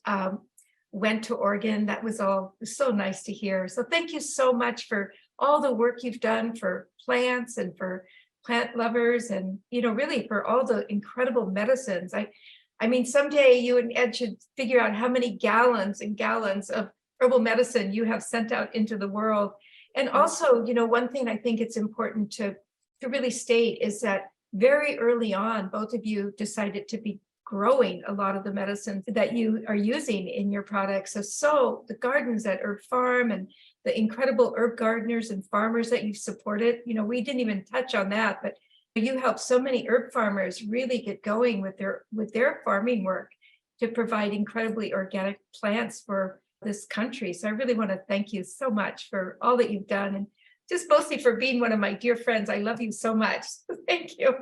Speaker 1: went to Oregon, that was so nice to hear. So thank you so much for all the work you've done for plants and for plant lovers, and really for all the incredible medicines. I mean, someday you and Ed should figure out how many gallons and gallons of herbal medicine you have sent out into the world. And also, one thing I think it's important to really state is that very early on, both of you decided to be growing a lot of the medicines that you are using in your products. So the gardens at Herb Pharm and the incredible herb gardeners and farmers that you've supported, we didn't even touch on that, but you help so many herb farmers really get going with their farming work to provide incredibly organic plants for this country. So I really want to thank you so much for all that you've done, and just mostly for being one of my dear friends. I love you so much. Thank you.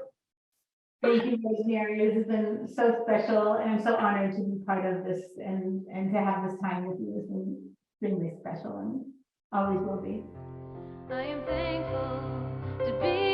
Speaker 3: Thank you, Rosemary. This has been so special, and I'm so honored to be part of this and to have this time with you has been extremely special and always will be.
Speaker 2: I am thankful to be